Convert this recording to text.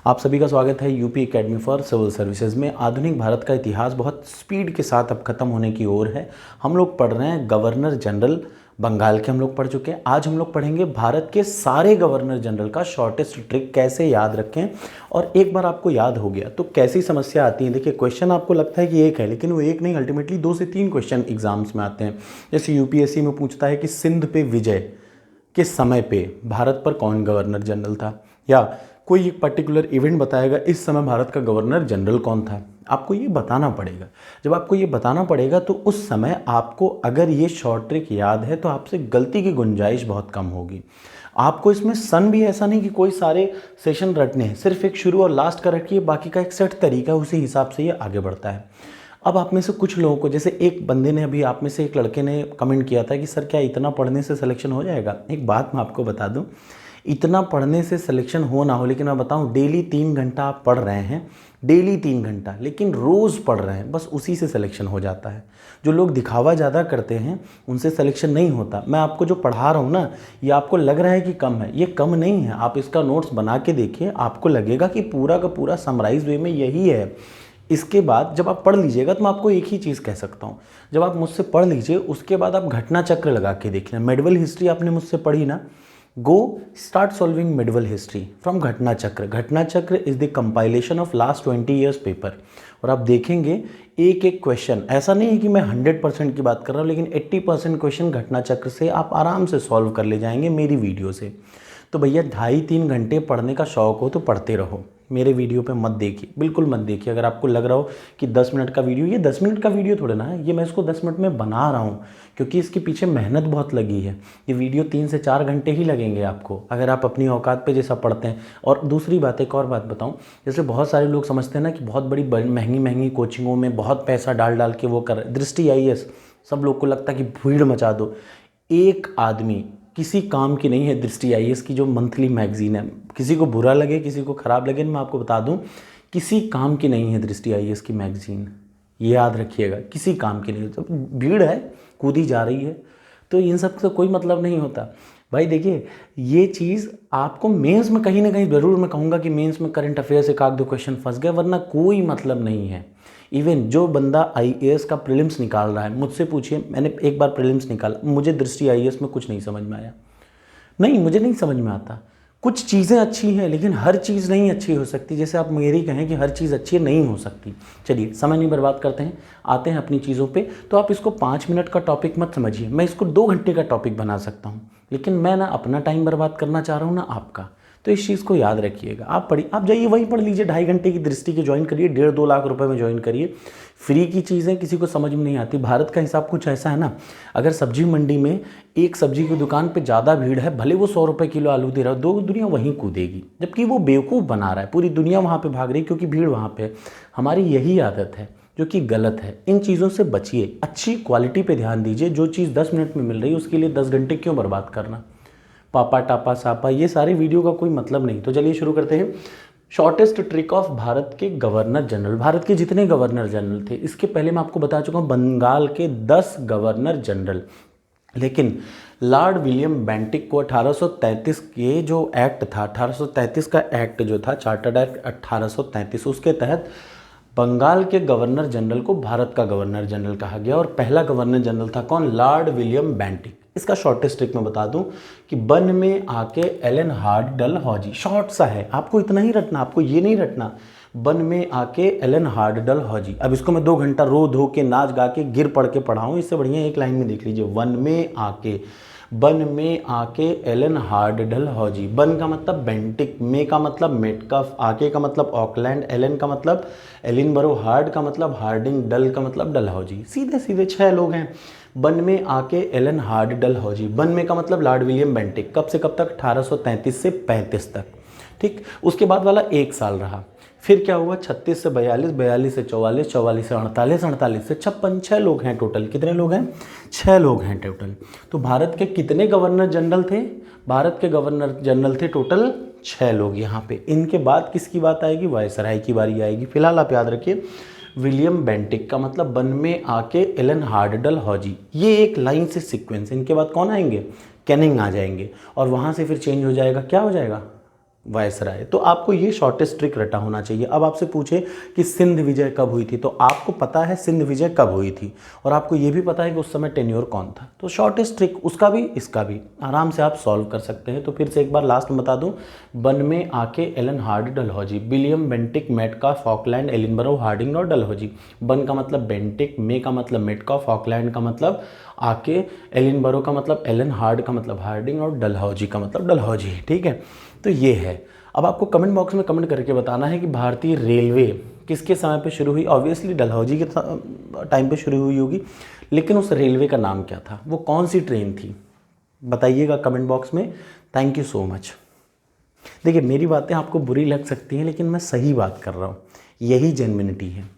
आप सभी का स्वागत है UP academy for civil services में। आधुनिक भारत का इतिहास बहुत स्पीड के साथ अब खत्म होने की ओर है। हम लोग पढ़ रहे हैं गवर्नर जनरल बंगाल के, हम लोग पढ़ चुके हैं। आज हम लोग पढ़ेंगे भारत के सारे गवर्नर जनरल का शॉर्टेस्ट ट्रिक कैसे याद रखें। और एक बार आपको याद हो गया तो कैसी समस्या आती है। देखिए, क्वेश्चन आपको लगता है कि एक है, लेकिन वो एक नहीं, अल्टीमेटली 2 से 3 क्वेश्चन एग्जाम्स में आते हैं। जैसे यूपीएससी में पूछता है कि सिंध पे विजय के समय पे भारत पर कौन गवर्नर जनरल था, या कोई एक पर्टिकुलर इवेंट बताएगा इस समय भारत का गवर्नर जनरल कौन था। आपको ये बताना पड़ेगा। जब आपको ये बताना पड़ेगा तो उस समय आपको अगर ये शॉर्ट ट्रिक याद है तो आपसे गलती की गुंजाइश बहुत कम होगी। आपको इसमें सन भी ऐसा नहीं कि कोई सारे सेशन रटने हैं, सिर्फ एक शुरू और लास्ट का रखिए, बाकी का एक सेट तरीका है, उसी हिसाब से ये आगे बढ़ता है। अब आप में से कुछ लोगों को, जैसे एक बंदे ने अभी, आप में से एक लड़के ने कमेंट किया था कि सर क्या इतना पढ़ने से सिलेक्शन हो जाएगा। एक बात मैं आपको बता दूं, इतना पढ़ने से सिलेक्शन हो ना हो, लेकिन मैं बताऊं, डेली 3 घंटा आप पढ़ रहे हैं, डेली 3 घंटा, लेकिन रोज़ पढ़ रहे हैं, बस उसी से सिलेक्शन हो जाता है। जो लोग दिखावा ज़्यादा करते हैं उनसे सिलेक्शन नहीं होता। मैं आपको जो पढ़ा रहा हूँ ना, ये आपको लग रहा है कि कम है, ये कम नहीं है। आप इसका नोट्स बना के देखिए, आपको लगेगा कि पूरा का पूरा समराइज वे में यही है। इसके बाद जब आप पढ़ लीजिएगा तो मैं आपको एक ही चीज़ कह सकता हूँ, जब आप मुझसे पढ़ लीजिए उसके बाद आप घटना चक्र लगा के देखना। मेडिवल हिस्ट्री आपने मुझसे पढ़ी ना, गो start solving medieval history from घटना चक्र। घटना चक्र is the compilation of last 20 years paper. और आप देखेंगे एक एक क्वेश्चन, ऐसा नहीं है कि मैं 100% की बात कर रहा हूँ, लेकिन 80% क्वेश्चन घटना चक्र से आप आराम से सॉल्व कर ले जाएंगे मेरी वीडियो से। तो भैया 2.5-3 घंटे पढ़ने का शौक हो तो पढ़ते रहो, मेरे वीडियो पे मत देखिए, बिल्कुल मत देखिए। अगर आपको लग रहा हो कि 10 मिनट का वीडियो, ये 10 मिनट का वीडियो थोड़ा ना है, ये मैं इसको 10 मिनट में बना रहा हूँ क्योंकि इसके पीछे मेहनत बहुत लगी है। ये वीडियो 3 से 4 घंटे ही लगेंगे आपको, अगर आप अपनी औकात पे जैसा पढ़ते हैं। और दूसरी बात, एक और बात बताऊँ, जैसे बहुत सारे लोग समझते हैं ना कि बहुत बड़ी महंगी महंगी कोचिंगों में बहुत पैसा डाल डाल के वो कर, दृष्टि आईएएस, सब लोग को लगता है कि भीड़ मचा दो। एक आदमी किसी काम की नहीं है दृष्टि आईएएस की, जो मंथली मैगजीन है। किसी को बुरा लगे, किसी को ख़राब लगे, मैं आपको बता दूं, किसी काम की नहीं है दृष्टि आईएएस की मैगजीन, ये याद रखिएगा, किसी काम की नहीं है। तो भीड़ है, कूदी जा रही है, तो इन सब से कोई मतलब नहीं होता भाई। देखिए, ये चीज़ आपको मेंस में कहीं ना कहीं ज़रूर, मैं कहूँगा कि मेंस में करंट अफेयर से 1-2 क्वेश्चन फंस गए, वरना कोई मतलब नहीं है। इवन जो बंदा आईएएस का प्रीलिम्स निकाल रहा है, मुझसे पूछिए, मैंने एक बार प्रीलिम्स निकाला, मुझे दृष्टि आईएएस में कुछ नहीं समझ में आया। नहीं, मुझे नहीं समझ में आता। कुछ चीज़ें अच्छी हैं लेकिन हर चीज़ नहीं अच्छी हो सकती। जैसे आप मेरी कहें कि हर चीज़ अच्छी नहीं हो सकती। चलिए, समय नहीं बर्बाद करते हैं, आते हैं अपनी चीज़ों पे। तो आप इसको 5 मिनट का टॉपिक मत समझिए, मैं इसको 2 घंटे का टॉपिक बना सकता हूँ, लेकिन मैं ना अपना टाइम बर्बाद करना चाह रहा हूँ ना आपका। तो इस चीज़ को याद रखिएगा। आप जाइए वहीं पढ़ लीजिए, 2.5 घंटे की दृष्टि के ज्वाइन करिए, 1.5-2 लाख रुपए में ज्वाइन करिए। फ्री की चीज़ें किसी को समझ में नहीं आती। भारत का हिसाब कुछ ऐसा है ना, अगर सब्जी मंडी में एक सब्जी की दुकान पे ज़्यादा भीड़ है, भले वो 100 रुपये किलो आलू दे रहा हो, दो दुनिया वहीं कूदेगी, जबकि वो बेवकूफ़ बना रहा है, पूरी दुनिया वहाँ पे भाग रही है क्योंकि भीड़ वहाँ पे। हमारी यही आदत है जो कि गलत है। इन चीज़ों से बचिए, अच्छी क्वालिटी पे ध्यान दीजिए। जो चीज़ 10 मिनट में मिल रही है उसके लिए 10 घंटे क्यों बर्बाद करना। पापा टापा सापा, ये सारे वीडियो का कोई मतलब नहीं। तो चलिए शुरू करते हैं। शॉर्टेस्ट ट्रिक ऑफ भारत के गवर्नर जनरल। भारत के जितने गवर्नर जनरल थे, इसके पहले मैं आपको बता चुका हूँ बंगाल के 10 गवर्नर जनरल। लेकिन लॉर्ड विलियम बेंटिक को 1833 के जो एक्ट था, 1833 का एक्ट जो था, चार्टर्ड एक्ट 1833, उसके तहत बंगाल के गवर्नर जनरल को भारत का गवर्नर जनरल कहा गया। और पहला गवर्नर जनरल था कौन? Lord William Bentinck. इसका शॉर्टेस्ट ट्रिक मैं बता दूं कि बन में आके एलन हार्ड डलहौजी, शॉर्ट सा है, आपको इतना ही रटना, आपको ये नहीं रटना, बन में आके एलन हार्ड डलहौजी। अब इसको मैं 2 घंटा रो धो के नाच गा के गिर पढ़ के पढ़ाऊं, इससे बढ़िया एक लाइन में देख लीजिए, वन में आके, बन में आके एलन हार्ड डलहौजी। बन का मतलब बेंटिक, में का मतलब मेटकफ, आके का मतलब ऑकलैंड, एलन का मतलब एलिनबरो, हार्ड का मतलब हार्डिंग, डल का मतलब डलहौजी। सीधे सीधे 6 लोग हैं। बन में आके एलन हार्ड डलहौजी। बन में का मतलब लॉर्ड विलियम बेंटिक। कब से कब तक? 1833 से 35 तक। ठीक, उसके बाद वाला 1 साल रहा। फिर क्या हुआ? 36 से 42, 42 से 44, 44 से 48, 48 से 56, 6 लोग हैं टोटल। कितने लोग हैं? 6 लोग हैं टोटल। तो भारत के कितने गवर्नर जनरल थे? भारत के गवर्नर जनरल थे टोटल 6 लोग यहाँ पे। इनके बाद किसकी बात आएगी? वायसराय की बारी आएगी। फिलहाल आप याद रखिए, विलियम बेंटिक का मतलब बन में आके एलन हार्ड डलहौजी, ये एक लाइन से सीक्वेंस। इनके बाद कौन आएंगे? कैनिंग आ जाएंगे, और वहाँ से फिर चेंज हो जाएगा, क्या हो जाएगा? वायसराय। तो आपको ये शॉर्टेस्ट ट्रिक रटा होना चाहिए। अब आपसे पूछे कि सिंध विजय कब हुई थी, तो आपको पता है सिंध विजय कब हुई थी और आपको ये भी पता है कि उस समय टेन्योर कौन था। तो शॉर्टेस्ट ट्रिक उसका भी इसका भी आराम से आप सॉल्व कर सकते हैं। तो फिर से एक बार लास्ट में बता दूं, बन में आके Ellen Hardy Dalhousie, William Bentinck Metcalfe Auckland Ellenborough Hardinge और डलहौजी। बन का मतलब बेंटिक, मे का मतलब मेटकाफ, ऑकलैंड का मतलब आके, एलिनबरो का मतलब एलन, हार्ड का मतलब हार्डिंग और डलहौजी का मतलब डलहौजी। ठीक है, तो ये है। अब आपको कमेंट बॉक्स में कमेंट करके बताना है कि भारतीय रेलवे किसके समय पे शुरू हुई। ऑब्वियसली डलहौजी के टाइम पे शुरू हुई होगी, लेकिन उस रेलवे का नाम क्या था, वो कौन सी ट्रेन थी, बताइएगा कमेंट बॉक्स में। Thank you so much. देखिए मेरी बातें आपको बुरी लग सकती हैं, लेकिन मैं सही बात कर रहा हूँ, यही जेन्युइनिटी है।